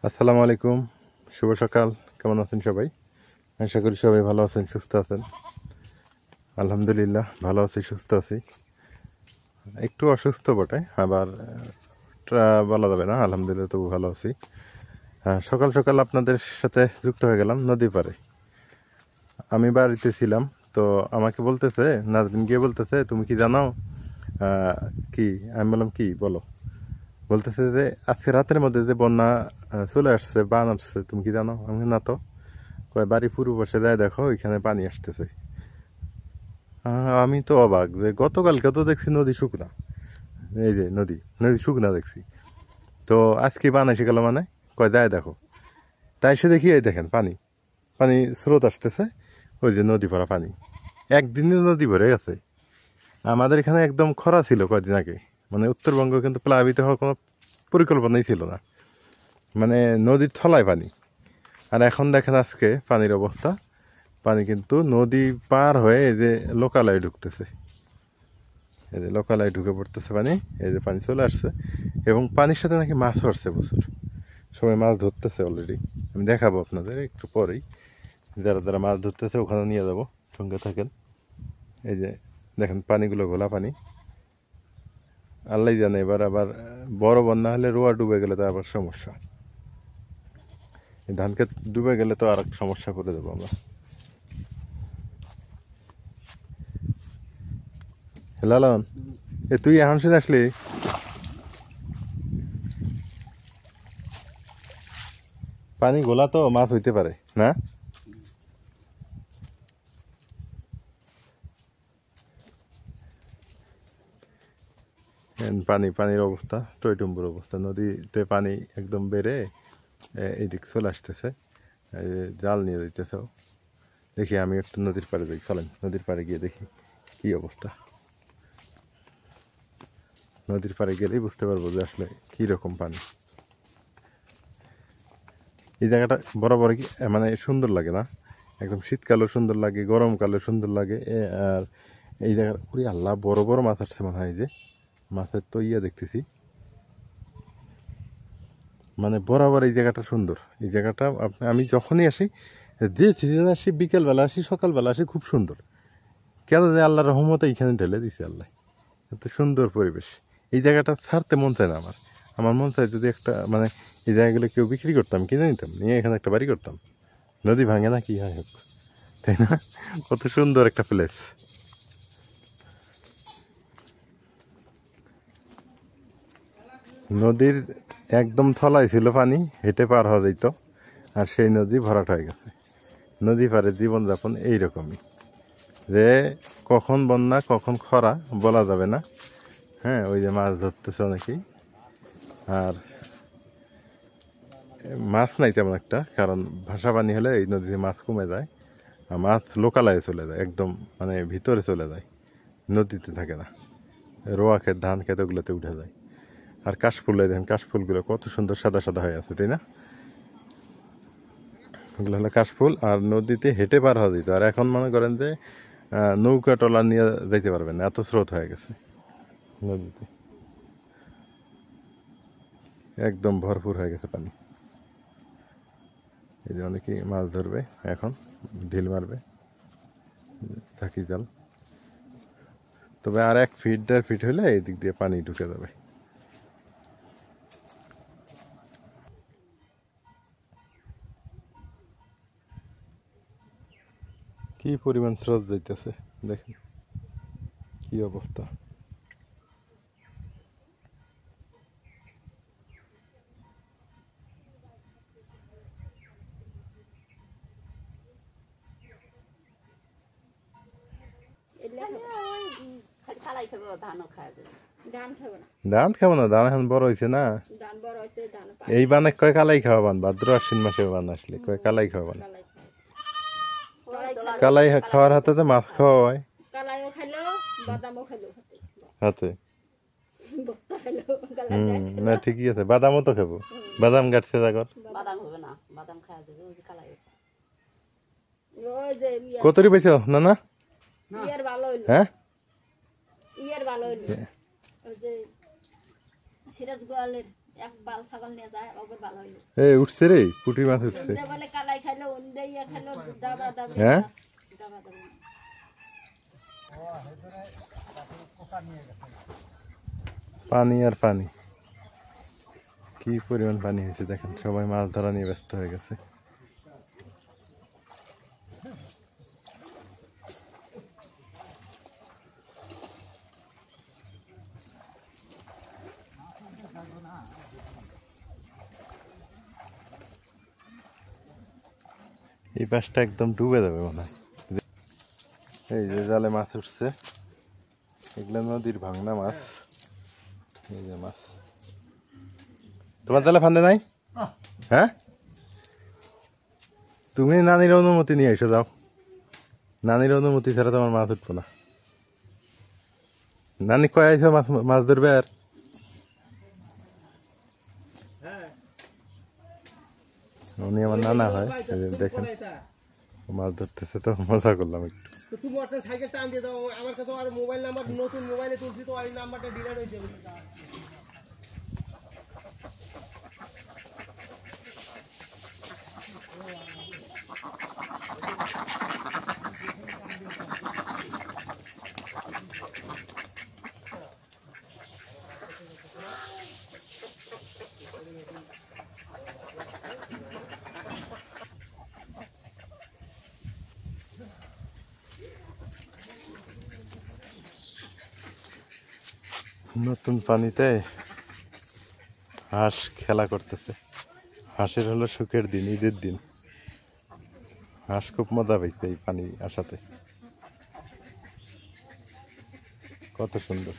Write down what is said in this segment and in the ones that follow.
আসসালামু আলাইকুম, শুভ সকাল। কেমন আছেন সবাই? আশা করি সবাই ভালো আছেন, সুস্থ আছেন। আলহামদুলিল্লাহ ভালো আছি, সুস্থ আছি। একটু অসুস্থ বটে, আবার বলা যাবে না। আলহামদুলিল্লাহ তবু ভালো আছি। সকাল সকাল আপনাদের সাথে যুক্ত হয়ে গেলাম নদী পাড়ে। আমি বাড়িতে ছিলাম, তো আমাকে বলতেছে, নাজরিন গিয়ে বলতেছে, তুমি কি জানো কি? আমি বললাম কি, বলো। বলতেছে যে আজকে রাতের মধ্যে যে বন্যা চলে আসছে, বান আসছে, তুমি কি জানো? আমি না তো। কয় বাড়ি পূর্ব পাশে যায় দেখো, ওইখানে পানি আসতেছে। আমি তো অবাক যে গতকালকে তো দেখছি নদী শুকনা, এই যে নদী নদী শুকনা দেখছি, তো আজকে বান এসে গেল মানে? কয় যায় দেখো। তাই সে দেখি, এই দেখেন পানি, পানি স্রোত আসতেছে, ওই যে নদী ভরা পানি। একদিনে নদী ভরে গেছে। আমাদের এখানে একদম খরা ছিল কয়দিন আগে, মানে উত্তরবঙ্গ কিন্তু প্লাবিত হওয়ার কোনো পরিকল্পনাই ছিল না, মানে নদীর থলায় পানি। আর এখন দেখেন আজকে পানির অবস্থা, পানি কিন্তু নদী পার হয়ে এই যে লোকালয়ে ঢুকতেছে, এই যে লোকালয়ে ঢুকে পড়তেছে পানি। এই যে পানি চলে আসছে, এবং পানির সাথে নাকি মাছ হচ্ছে প্রচুর। সবাই মাছ ধরতেছে অলরেডি। আমি দেখাবো আপনাদের একটু পরেই, যারা যারা মাছ ধরতেছে ওখানে নিয়ে যাব, সঙ্গে থাকেন। এই যে দেখেন পানিগুলো ঘোলা পানি। আল্লাহ জানে এবার আবার বড় বন্যা হলে রোয়া ডুবে গেলে তো আবার সমস্যা। এই ধান ক্ষেত ডুবে গেলে তো আর এক সমস্যা করে দেবো আমরা। লালন, এ তুই এখন শুনে আসলি? পানি ঘোলা তো মাছ হইতে পারে না? পানির অবস্থা টইটুম্বুর অবস্থা। নদীতে পানি একদম বেড়ে এইদিক চলে আসতেছে। এই যে জাল নিয়ে যাইতেছে। দেখি আমি একটু নদীর পাড়ে যাই, চলেন নদীর পাড়ে গিয়ে দেখি কি অবস্থা। নদীর পাড়ে গেলেই বুঝতে পারবো যে আসলে কি রকম পানি। এই জায়গাটা বরাবর কি মানে সুন্দর লাগে না? একদম শীতকালেও সুন্দর লাগে, গরমকালেও সুন্দর লাগে। আর এই জায়গাটা পুরি আল্লাহ বড় বড় মাছ আসছে মনে হয়। যে মাছের তো দেখতেছি, মানে বরাবর এই জায়গাটা সুন্দর। এই জায়গাটা আমি যখনই আসি, যে সিজনে আসি, বিকেলবেলা আসি, সকালবেলা আসি, খুব সুন্দর। কেন যে আল্লাহর রহমত এইখানে ঢেলে দিছে আল্লাহ, এত সুন্দর পরিবেশ। এই জায়গাটা ছাড়তে মন চায় না আমার। আমার মন চায় যদি একটা মানে এই জায়গাগুলো কেউ বিক্রি করতাম, কিনে নিতাম, নিয়ে এখানে একটা বাড়ি করতাম। নদী ভাঙে না, কি হয় হোক, তাই না? কত সুন্দর একটা প্লেস। নদীর একদম থলায় ছিল পানি, হেঁটে পার হওয়া যেত, আর সেই নদী ভরাট হয়ে গেছে। নদী পারে জীবনযাপন এইরকমই, যে কখন বন্যা কখন খরা বলা যাবে না। হ্যাঁ, ওই যে মাছ ধরতেছে অনেকেই। আর মাছ নাই তেমন একটা, কারণ ভাষা পানি হলে এই নদীতে মাছ কমে যায়, আর মাছ লোকালয়ে চলে যায়, একদম মানে ভিতরে চলে যায়, নদীতে থাকে না। রোয়া ক্ষেত, ধান ক্ষেত, ওগুলোতে উঠে যায়। আর কাশফুল, এই দেখেন কাশফুলগুলো কত সুন্দর সাদা সাদা হয়ে আছে, তাই না? ওগুলো হলো কাশফুল। আর নদীতে হেঁটে পার হওয়া যেত, আর এখন মনে করেন যে নৌকা ট্রলার নিয়ে যাইতে পারবেন না, এত স্রোত হয়ে গেছে নদীতে। একদম ভরপুর হয়ে গেছে পানি। এই যে অনেকেই মাছ ধরবে এখন, ঢিল মারবে, থাকি জাল। তবে আর 1 ফিট 1.5 ফিট হলে এই দিক দিয়ে পানি ঢুকে যাবে। কি পরিমাণ স্রোত যাইতেছে দেখেন, কি অবস্থা। ধান খাবো না, ধান এখন বড় হয়েছে না। এই বানে কয় কালাই খাওয়াবান, ভাদ্র আশ্বিন মাসে বান আসলে কয় কালাই খাওয়াবান। কালাই খাওয়ার হাতে তো মাছ খাওয়া হয় হাতে। না ঠিকই আছে, বাদামও তো খাবো, বাদাম গাছছে জাগর। কতরি পাইছ না না? হ্যাঁ, এই উঠছে রে, পুঁটি মাছ উঠছে। হ্যাঁ পানি আর পানি, কি পরিমাণ পানি হয়েছে দেখেন, সবাই মাছ ধরা নিয়ে ব্যস্ত হয়ে গেছে। এই পাশটা একদম ডুবে যাবে মনে হয়। এই যে জালে মাছ উঠছে, এগুলো নদীর ভাঙনা মাছ। এই যে মাছ, তোমার জালে ফান্দে নাই? হ্যাঁ, তুমি নানির অনুমতি নিয়ে এসো, যাও। নানির অনুমতি ছাড়া তোমার মাছ উঠবো না। নানি কয় আইসো মাছ মাছ ধরবে? আর উনি আমার নানা হয়, দেখেন মাছ ধরতেছে, তো মজা করলাম একটু। তুমি একটা সাইকেল টান দিয়ে দাও আমার কাছে, আর মোবাইল নাম্বার নতুন মোবাইলে তুলছি তো আর নাম্বারটা ডিলিট হয়ে যাবে। নতুন পানিতে হাঁস খেলা করতেছে। হাঁসের হলো সুখের দিন, ঈদের দিন। হাঁস খুব মজা পাইছে এই পানি আসাতে, কত সুন্দর।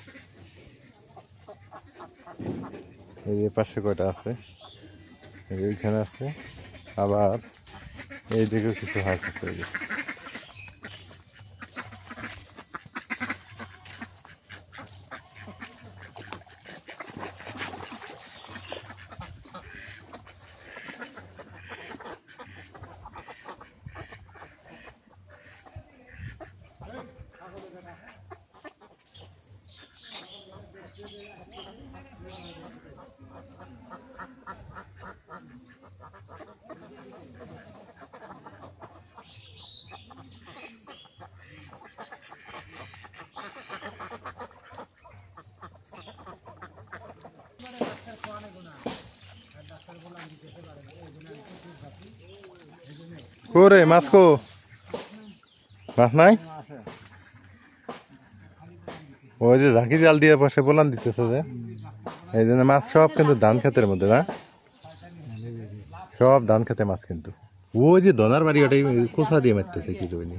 এই যে পাশে কয়টা আছে, এইখানে আছে, আবার এই দিকেও কিছু হাঁস আছে। কোরে মাছ কো, মাছ নাই? ওই যে ঝাঁকি জাল দিয়ে পাশে বলান দিতেছে যে, এই জন্য মাছ সব কিন্তু ধান খেতের মধ্যে না, সব ধান খেতে মাছ। কিন্তু ওই যে ধনার বাড়ি ওটাই কোষা দিয়ে মারতেছে, কি করবেন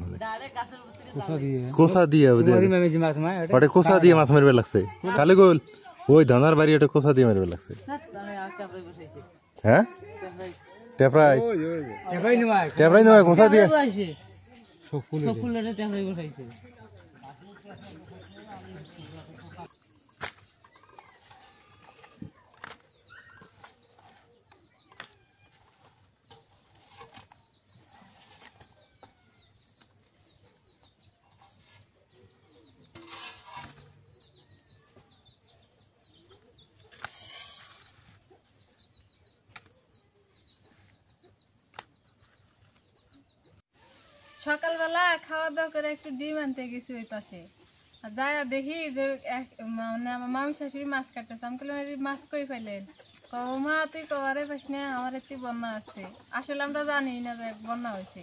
কোষা দিয়ে, ওটা কোষা দিয়ে মাছ মারবে লাগছে কালে গোল। ওই ধনার বাড়ি ওটা কোষা দিয়ে মারবে লাগছে। হ্যাঁ টেপরাই টেপরাই নয়, কোষা দিয়ে। সকালবেলা খাওয়া দাওয়া করে একটু ডিম আনতে গেছি ওই পাশে, আর যাই দেখি যে মানে আমার মামি শাশুড়ি মাছ কাটতেছে। আমি বললাম মাছ কই পাইলেন? মা তুই কবারে পাইস না, আমার একটু বন্যা আছে। আসলে আমরা জানি না যে বন্যা হয়েছে।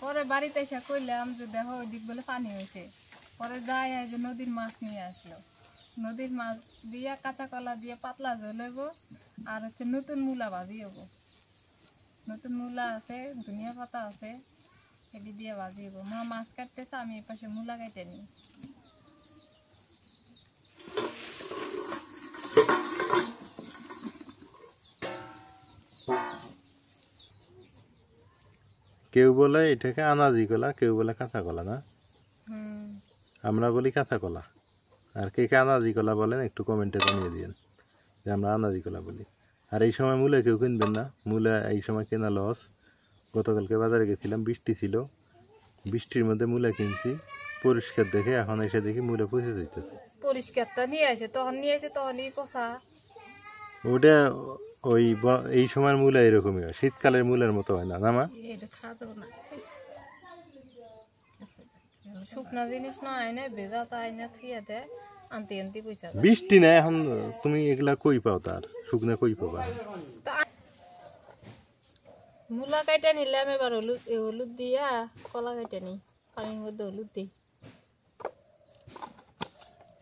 পরে বাড়িতে এসে কইলাম যে দেখো ওই দিক বলে পানি হয়েছে। পরে যাই যে নদীর মাছ নিয়ে আসলো। নদীর মাছ দিয়ে কাঁচা কলা দিয়ে পাতলা ঝোল হইব, আর হচ্ছে নতুন মূলা ভাজি হবো। নতুন মূলা আছে, ধনিয়া পাতা আছে, এটি দিয়ে ভাজি হবো। মা মাছ কাটতেছে, আমি এই পাশে মূলা কেটে নিই। কেউ বলে এটাকে আনাজি কলা, কেউ বলে কাঁচা কলা না? আমরা বলি কাঁচা কলা। আর কে কে আনাজি কলা বলেন একটু কমেন্টে জানিয়ে দিন যে আমরা আনাজি কলা বলি। আর এই সময় মূলা কেউ কিনবেন না, মূলা এই সময় কেনা লস। গতকালকে বাজারে গেছিলাম, বৃষ্টি ছিল, বৃষ্টির মধ্যে মূলা কিনছি পরিষ্কার দেখে, এখন এসে দেখি মূলা পচে যাইতেছে। পরিষ্কারটা নিয়ে আসে, তখন নিয়ে আসে তখনই পচা। ওটা ওই এই সময়ের মূলা এরকমই হয়, শীতকালের মূলের মতো হয় না, না মা? এটা খাওয়া যাবে না। শুকনা জিনিস না আইনে ভেজা তা আইনে থুয়ে দেয়, আনতে আনতে পয়সা দেয়। বৃষ্টি না এখন, তুমি এগুলা কই পাও, তার শুকনা কই পাবা? মূলা কাইটা নিলাম এবার হলুদ দিয়া কলা কাইটা নিই, পানির মধ্যে হলুদ দিই।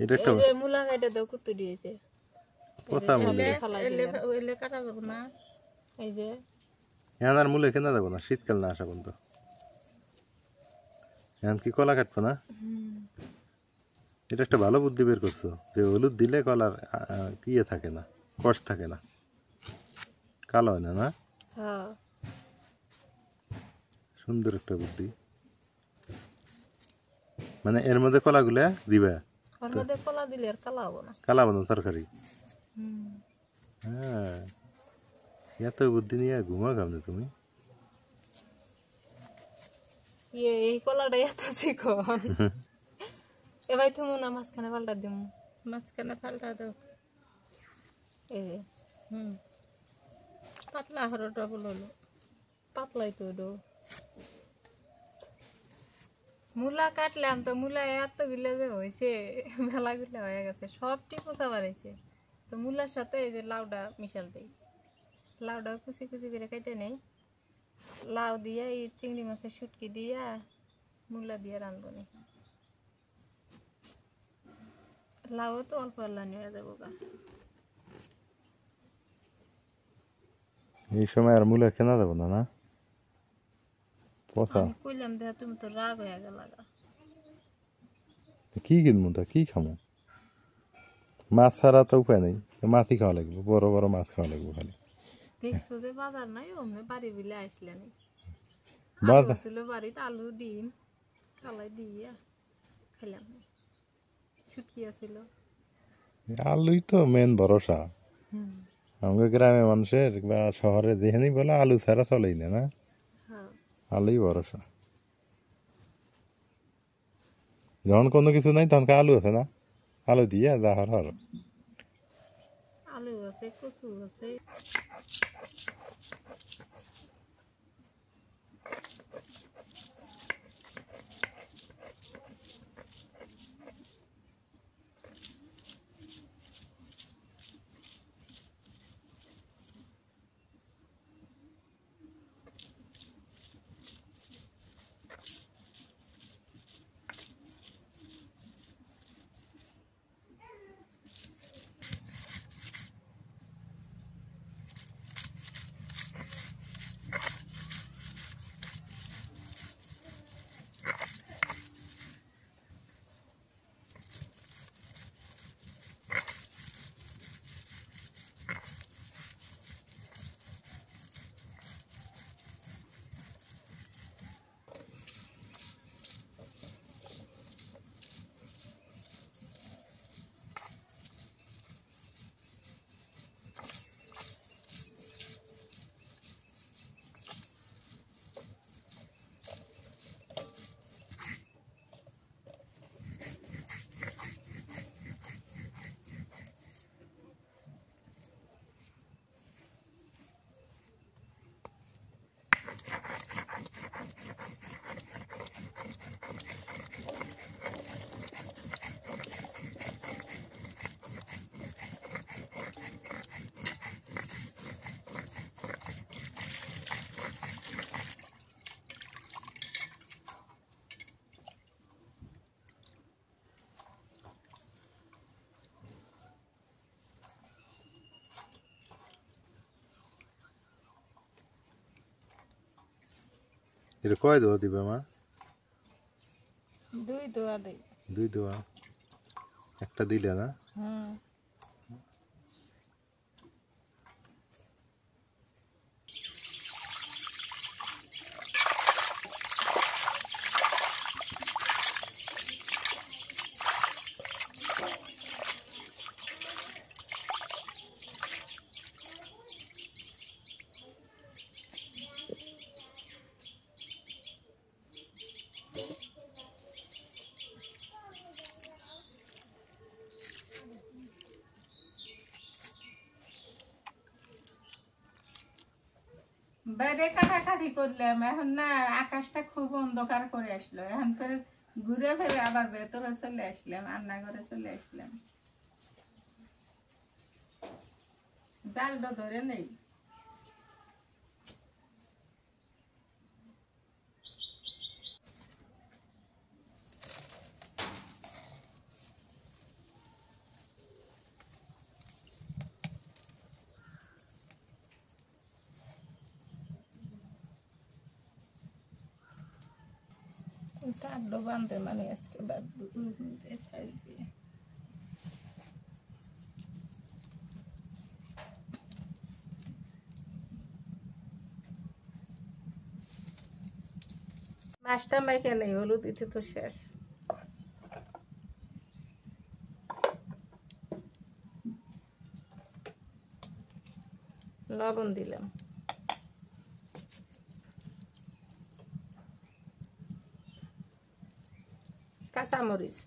এটা একটা এই যে মূলা কাইটা দাও কুত্তু দিয়েছে, কথা মূলে এলে কাটা যাবে না। এই যে এখন আর মূলে কেনা যাবো না, শীতকাল না আসা পর্যন্ত। এখন কি কলা কাটবো না? এটা একটা ভালো বুদ্ধি বের করছো, যে হলুদ দিলে কলার ইয়ে থাকে না, কষ থাকে না, কালো হয় না, না? হ্যাঁ সুন্দর একটা বুদ্ধি। মানে এর মধ্যে কলাগুলা দিবা, ওর মধ্যে কলা দিলে আর কালা হবো না। কালা বানো তরকারি। হুম। হ্যাঁ, এত বুদ্ধি নিয়ে ঘুমা কামনে তুমি। এই কলাটা এত চিকন। এবার তুমি না মাঝখানে পাল্টা দিম। মাঝখানে পাল্টা দাও। এই যে পাতলা হলো ডবল হলো। পাতলাই তো ওটা। মূলা কাটলাম তো, মূলা এত গুলা যে হয়েছে, মেলা গুলা হয়ে গেছে, সবটি পোষা বাড়াইছে। তো মূলার সাথে এই যে লাউডা মিশাল দেই, লাউডা কুচি কুচি করে কেটে নেই, লাউ দিয়া এই চিংড়ি মাছের শুটকি দিয়া মূলা দিয়ে রানবো নি। লাউ তো অল্প আল্লানি হয়ে যাবো গা। এই সময় আর মূলা কেনা যাবো না, না? পচা আমি কইলাম দেখ তুমি তো রাগ হয়ে গেল গা। কি কিনবো, তা কি খামো? মাছ ছাড়া তো উপায় নেই, মাছই খাওয়া লাগবে, বড় বড় মাছ খাওয়া লাগবে খালি। দেখছো যে বাজার নাই, অমনি বাড়ি বিলে আসলেনি। আলু বাজার ছিল বাড়িতে, আলু ডিম কালাই দিয়া খেলাম। শুটকি আছিল। আলুই তো মেন ভরসা আমাদের গ্রামের মানুষের বা শহরে, যেখানে বলে আলু ছাড়া চলেই না, না? হ্যাঁ আলুই ভরসা। যখন কোনো কিছু নাই তখন আলু আছে না, আলু দিয়ে যা হর। আলু আছে, কচু আছে। এটা কয় দোয়া দিবে মা? দুই দোয়া দেই। 2 দোয়া, একটা দিলে না? বাইরে কাটাকাটি করলাম, এখন না আকাশটা খুব অন্ধকার করে আসলো, এখন ফের ঘুরে ফিরে আবার ভেতরে চলে আসলাম, রান্নাঘরে চলে আসলাম। জালটা ধরে নেই। তারলো বান্ধে মানে আজকে সাইড দিয়ে মাছটা মেখে নেই, হলুদ দিতে তো শেষ। লবণ দিলাম, কাঁচামরিচ,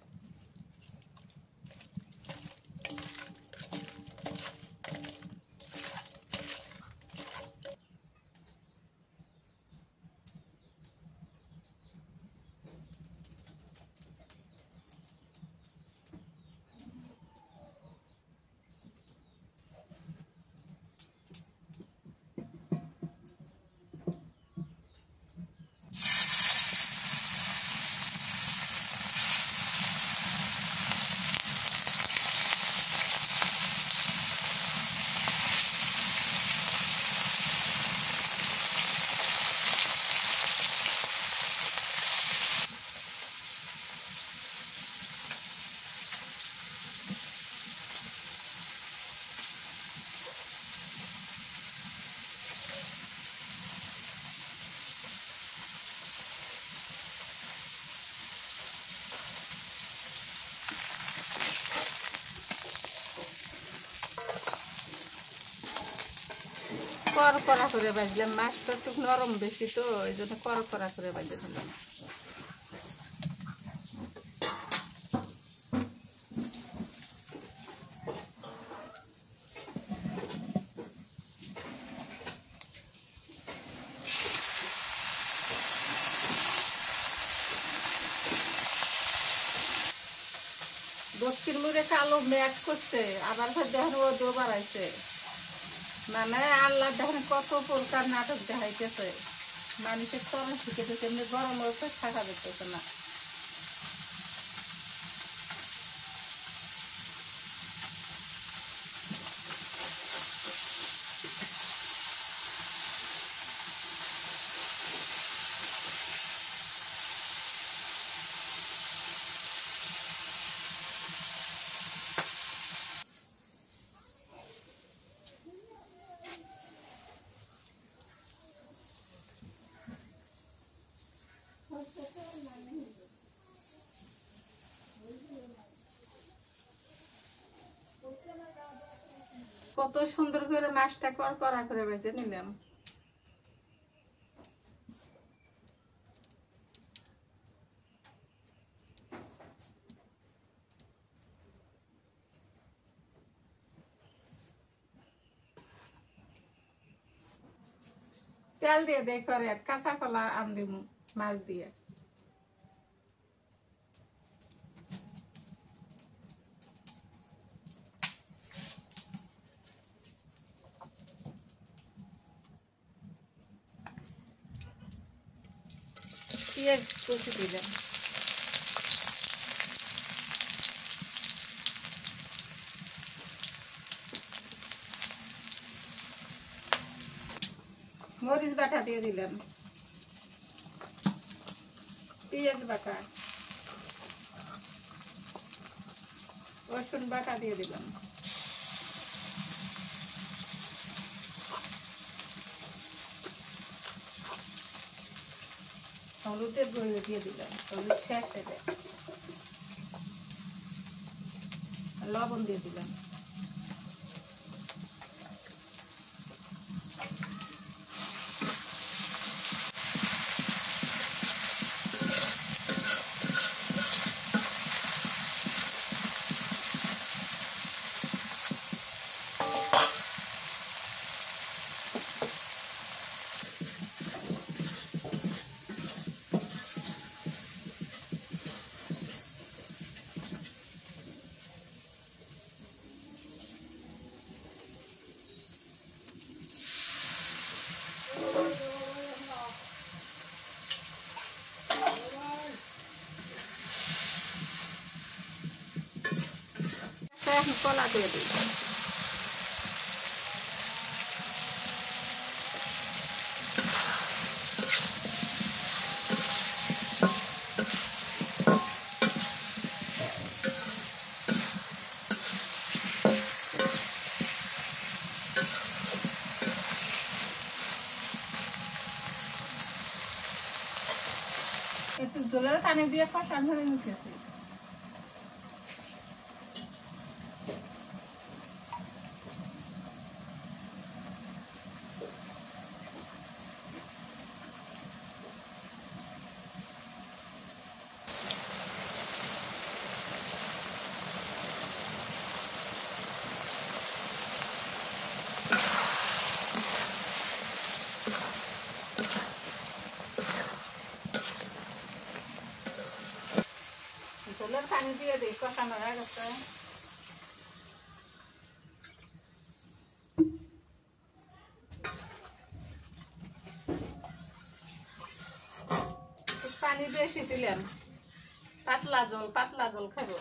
করকরা করে ভাজলাম। মাছটা একটু নরম বেশি তো, এই জন্য করকরা করে ভাজে দিলাম। দক্ষিণ মুড়ে কালো ম্যাট করছে, আবার দেখেন ও দো বাড়াইছে। মানে আল্লাহ দেখেন কত প্রকার নাটক দেখাইতেছে। মানুষের তরণ শিখেছে, এমনি গরম হচ্ছে, থাকা যেতেছে না। কত সুন্দর করে মাছটা করকরা করে ভেজে নিলাম। তেল দিয়ে দেয় করে, কাঁচা কলা আন দিমু মাছ দিয়ে। পেঁয়াজ কুচি দিলাম, মরিচ বাটা দিয়ে দিলাম, পেঁয়াজ বাটা, রসুন বাটা দিয়ে দিলাম, হলুদের গুঁড়ো দিয়ে দিলাম, হলুদ শেষে দেয়, লবণ দিয়ে দিলাম, কলা দিয়ে দিই। একটু জলের পানি দিয়ে কষা ধরে নিতেছি। জলের পানি দিয়ে দিই, কষানো হয়ে গেছে। পানি বেশি দিলাম, পাতলা জল খাবো।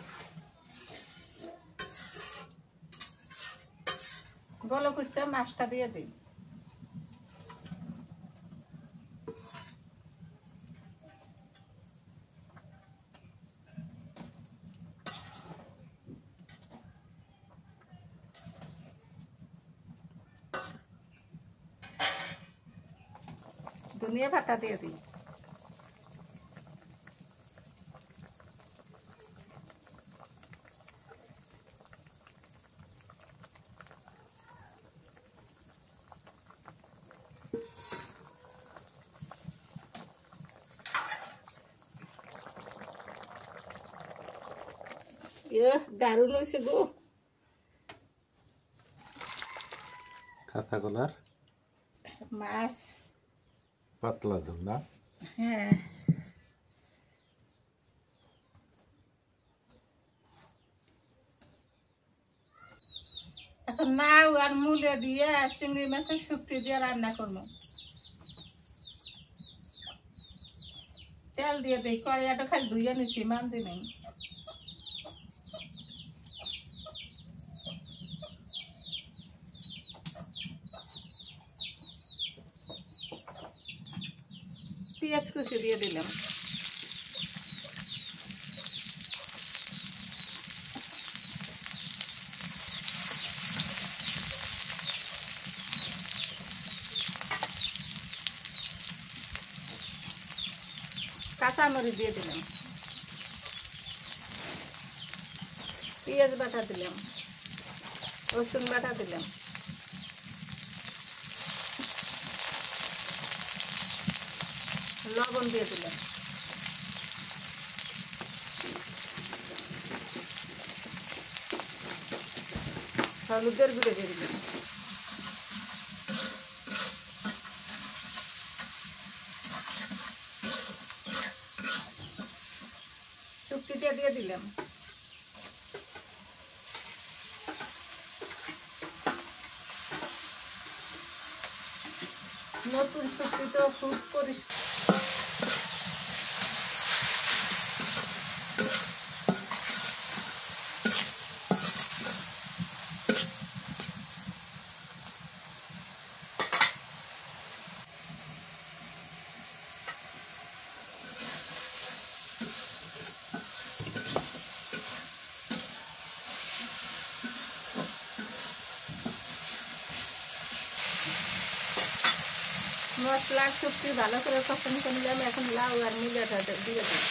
বলো কুচ্ছে মাছটা দিয়ে দিই। ধনিয়া পাতা দিয়ে দিই। দারুণ হয়েছে গো। কাঁচা কলার মাছ পাতলা ঝোল না? হ্যাঁ, এখন নাও আর মূলে দিয়ে চিংড়ি মাছের শুক্তি দিয়ে রান্না করবো। তেল দিয়ে দিই, কড়াইটা খালি ধুয়ে নিচ্ছি, মানতে নেই। পেঁয়াজ কুচি দিয়ে দিলাম। কাঁচামরিচ দিয়ে দিলাম। পেঁয়াজ বাটা দিলাম, রসুন বাটা দিলাম, লবণ দিয়ে দিলাম, হলুদের গুঁড়ো দিয়ে দিলাম, শুকটিটা দিয়ে দিলাম। নতুন শুকটি তো খুব পরিষ্কার। মশলা শুকটি ভালো করে কষানো করে নিলাম। এখন লাউ আর মূলাটা দিয়ে দিই।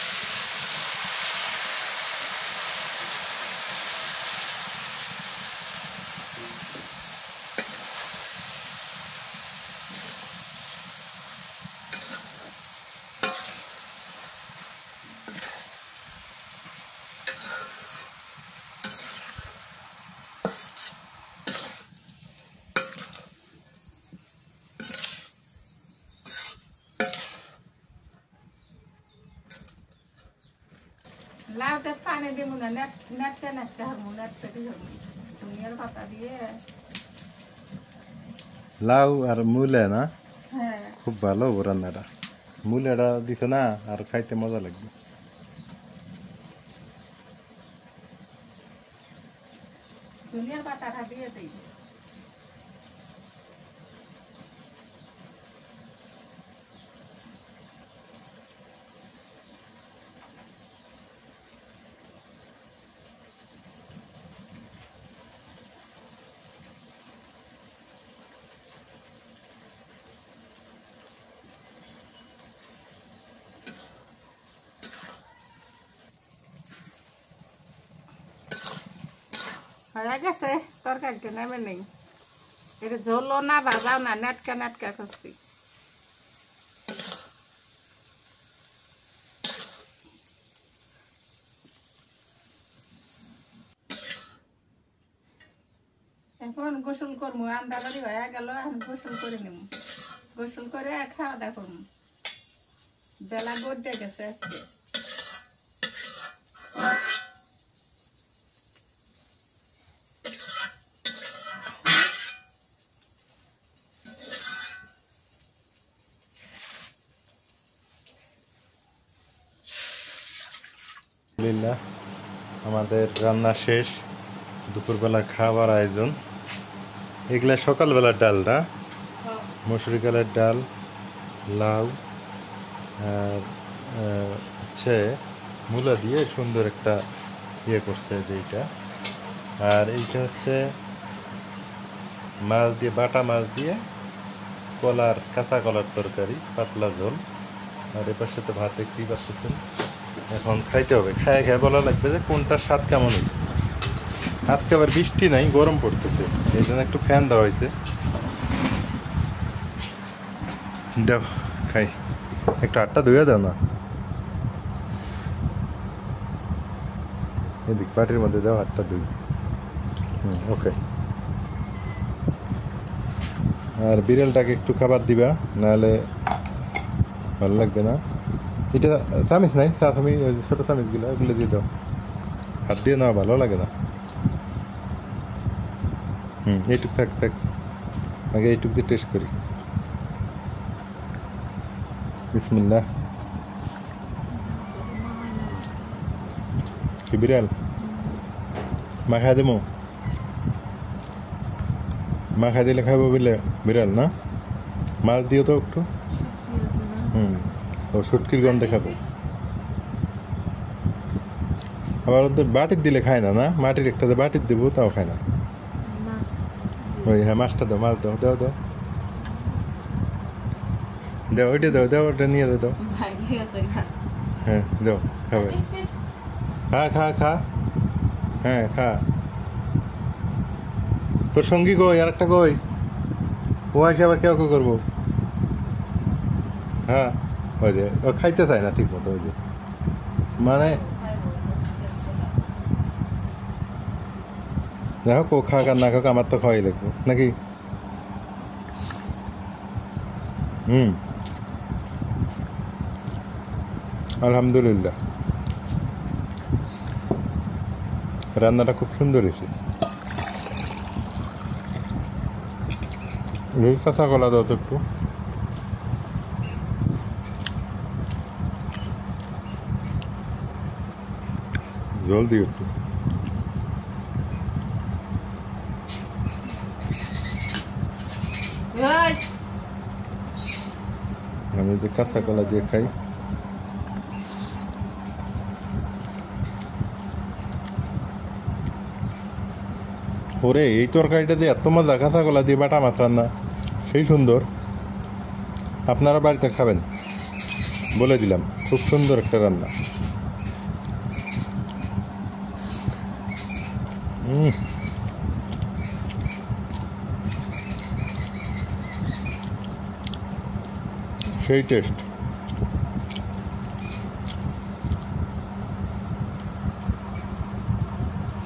লাউটা পানি দিব না, নেটতে হবো, নেটতে হবো। ধনিয়ার পাতা দিয়ে। লাউ আর মূলে না? হ্যাঁ, খুব ভালো হবো রান্নাটা। মূলেটা দিছ না, আর খাইতে মজা লাগবে। ধনিয়ার পাতাটা দিয়ে দিই। হয়ে গেছে তরকারিটা নেমে নেই। এটা ঝোলও না ভাজাও না, নাটকা নাটকা করছি। এখন গোসল করবো, আন্দাবাড়ি হয়ে গেল, এখন গোসল করে নেব। গোসল করে খাওয়া দাওয়া করবো। বেলা গড়ে গেছে আজকে। আলহামদুলিল্লাহ আমাদের রান্না শেষ, দুপুরবেলা খাবার আয়োজন। এগুলা সকালবেলার ডাল না, মসুরি কালের ডাল, লাউ আর হচ্ছে মূলা দিয়ে সুন্দর একটা ইয়ে করছে যেইটা, আর এইটা হচ্ছে মাছ দিয়ে, বাটা মাছ দিয়ে কলার, কাঁচা কলার তরকারি, পাতলা ঝোল। আর এবার সাথে ভাত দেখতেই পাচ্ছেন। এখন খাইতে হবে, খায় খায় বলা লাগবে যে কোনটার স্বাদ কেমন হয়েছে। আজকে আবার বৃষ্টি নাই, গরম পড়তেছে, এই জন্য একটু ফ্যান দেওয়া হয়েছে। দাও খাই, একটু আটটা ধুয়ে দাও না, এদিক পাটির মধ্যে দাও, হাতটা ধুই। ওকে। আর বিড়ালটাকে একটু খাবার দিবা, নাহলে ভালো লাগবে না। এটা চামিচ নাই, চামিচ ছোটো চামিচগুলো ওগুলো দিয়ে দাও, হাত দিয়ে নেওয়া ভালো লাগে না। এইটুক থাক থাক, আগে এইটুক দিয়ে টেস্ট করি। বিসমিল্লাহ। কি বিড়াল? মা খাই দেবো, মা খাই দিলে খাবো বলে বিড়াল না? মাছ দিও তো একটু। ও শুটকির গন্ধে খাবো। আবার ওদের বাটির দিলে খায় না, না মাটির একটা বাটির দেবো, তাও খায় না। ওই হ্যাঁ, মাছটা দাও, মাছ দাও, দাও দাও দাও, ওইটা দাও, দাও ওটা নিয়ে দাও। হ্যাঁ দাও, খাবে। খা খা খা, হ্যাঁ খা। তোর সঙ্গী কই, আর একটা কই? ও আসে আবার কেউ কেউ করবো। হ্যাঁ ওই যে ও খাইতে চায় না ঠিক মতো, ওই যে মানে যাই হোক, ও খাক আর না খাক আমার তো খাওয়াই লাগবে নাকি। আলহামদুলিল্লাহ রান্নাটা খুব সুন্দর হয়েছে। কাঁচা কলা দাও তো একটু। জল দিও একটু। আমি তো কাঁচা কলা দিয়ে খাই। ওরে এই তরকারিটা দিয়ে এত মজা, কাঁচা কলা দিয়ে বাটা মাছ রান্না, সেই সুন্দর। আপনারা বাড়িতে খাবেন, বলে দিলাম, খুব সুন্দর একটা রান্না। সেই টেস্ট।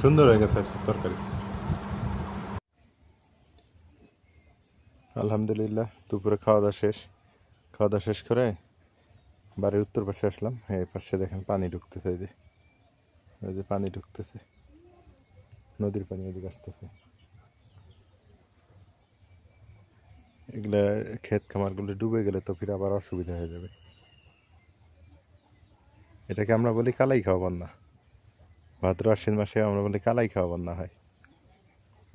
সুন্দর হয়ে গেছে তরকারি। আলহামদুলিল্লাহ দুপুরে খাওয়া দাওয়া শেষ। খাওয়া দাওয়া শেষ করে বাড়ির উত্তর পাশে আসলাম। এই পাশে দেখেন পানি ঢুকতেছে, এই যে পানি ঢুকতেছে, নদীর পানি এদিকে আসতেছে। এগুলা ক্ষেত খামারগুলো ডুবে গেলে তো ফির আবার অসুবিধা হয়ে যাবে। এটাকে আমরা বলি কালাই খাওয়া বন্যা। ভাদ্র আশ্বিন মাসে আমরা বলি কালাই খাওয়া বন্যা হয়।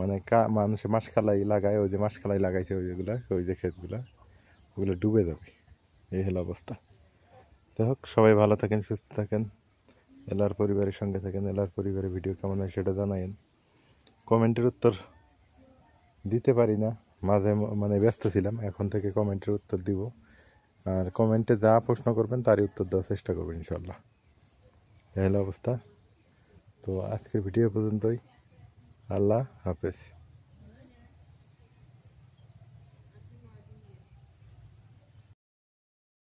মানে মানুষে মাসকালাই লাগায়, ওই যে মাসকালাই লাগাইছে ওই যেগুলা, ওই যে ক্ষেতগুলা, ওগুলো ডুবে যাবে, এই হলো অবস্থা। যাই হোক, সবাই ভালো থাকেন, সুস্থ থাকেন, এলার পরিবারের সঙ্গে থাকেন। এলার পরিবারের ভিডিও কেমন হয় সেটা জানাইন। কমেন্টের উত্তর দিতে পারি না, মাঝে মানে ব্যস্ত ছিলাম, এখন থেকে কমেন্টের উত্তর দিব। আর কমেন্টে যা প্রশ্ন করবেন তারই উত্তর দেওয়ার চেষ্টা করবেন ইনশাল্লাহ। এই হলো অবস্থা। তো আজকের ভিডিও পর্যন্তই। আল্লাহ হাফেজ।